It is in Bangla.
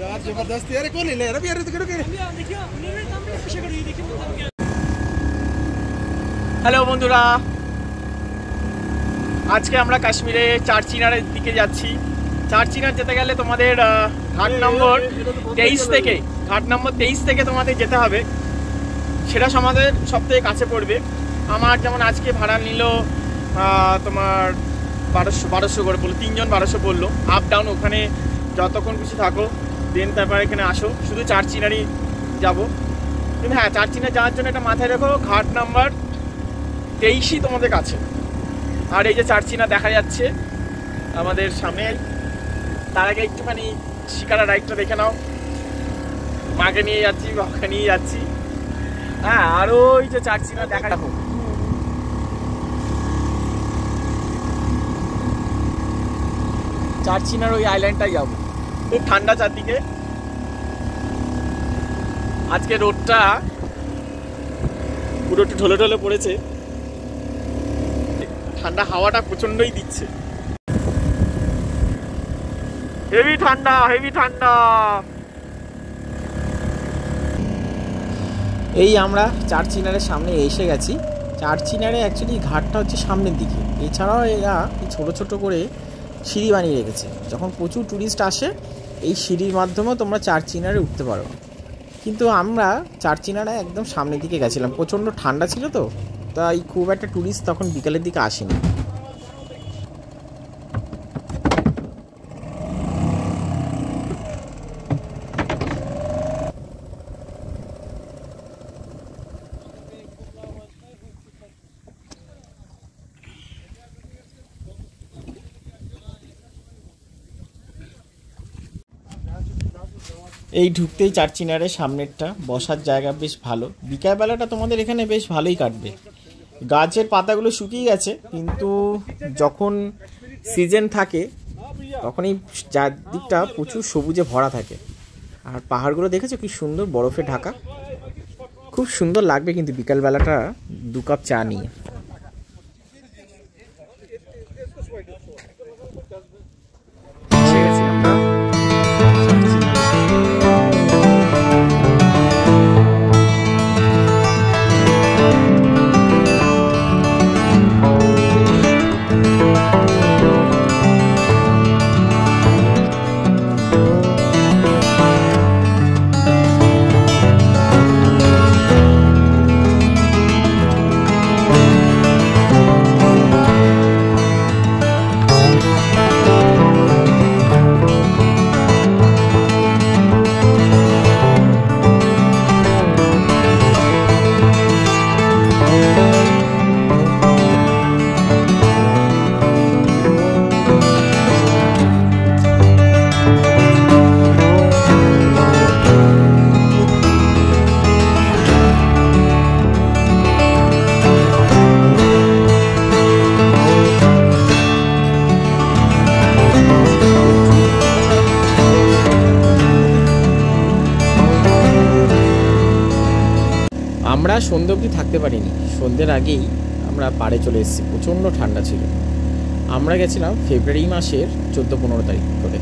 यार जबरदस्त यार कौन ले रहा है यार देखो देखिए उन्होंने नाम पे पीछे करिए देखिए হ্যালো বন্ধুরা, আজকে আমরা কাশ্মীরে চারচিনারের দিকে যাচ্ছি। চারচিনার যেতে গেলে তোমাদের ঘাট নম্বর 23 থেকে তোমাদের যেতে হবে। সেটা আমাদের সবথেকে কাছে পড়বে। আমার যেমন আজকে ভাড়া নিল তোমার 1200 করে বললো, 3 জন 1200 বললো। আপ ডাউন ওখানে যতক্ষণ কিছু থাকো, দেন তারপরে এখানে আসো। শুধু চারচিনারই যাবো, কিন্তু হ্যাঁ চারচিনার যাওয়ার জন্য এটা মাথায় রেখো, ঘাট নাম্বার 23 তোমাদের কাছে। আর এই যে চারচিনা দেখা যাচ্ছে আমাদের সামনে। তার আগে একটুখানি শিকারা রাইডটা দেখে নাও। মাকে নিয়ে যাচ্ছি, বাবাকে নিয়ে যাচ্ছি। হ্যাঁ, আর ওই যে চারচিনা দেখা রাখো। চারচিনার ওই আইল্যান্ডটাই যাবো। খুব ঠান্ডা চারদিকে। আজকে রোদটা পুরো একটু ঢলে ঢলে পড়েছে, ঠান্ডা হাওয়াটা প্রচন্ডই দিচ্ছে। হেভি ঠান্ডা, হেভি ঠান্ডা। এই আমরা চারচিনারের সামনে এসে গেছি। চারচিনারে অ্যাকচুয়ালি ঘাটটা হচ্ছে সামনের দিকে। এছাড়াও এরা ছোটো ছোটো করে সিঁড়ি বানিয়ে রেখেছে। যখন প্রচুর ট্যুরিস্ট আসে, এই সিঁড়ির মাধ্যমেও তোমরা চারচিনারে উঠতে পারো। কিন্তু আমরা চারচিনারে একদম সামনের দিকে গেছিলাম, প্রচণ্ড ঠান্ডা ছিল তো, তাই খুব একটা ট্যুরিস্ট তখন বিকালের দিকে আসেনি। এই ঢুকতেই চারচিনারের সামনেরটা বসার জায়গা বেশ ভালো। বিকালবেলাটা তোমাদের এখানে বেশ ভালোই কাটবে। গাছের পাতাগুলো শুকিয়ে গেছে, কিন্তু যখন সিজন থাকে তখন এই চারদিকটা প্রচুর সবুজে ভরা থাকে। আর পাহাড়গুলো দেখেছো কি সুন্দর বরফে ঢাকা, খুব সুন্দর লাগবে কিন্তু বিকালবেলাটা 2 কাপ চা নিয়ে। আমরা সন্ধ্যে অবধি থাকতে পারিনি, সন্ধ্যের আগেই আমরা পাড়ে চলে এসেছি। প্রচণ্ড ঠান্ডা ছিল। আমরা গেছিলাম ফেব্রুয়ারি মাসের 14-15 তারিখ করে।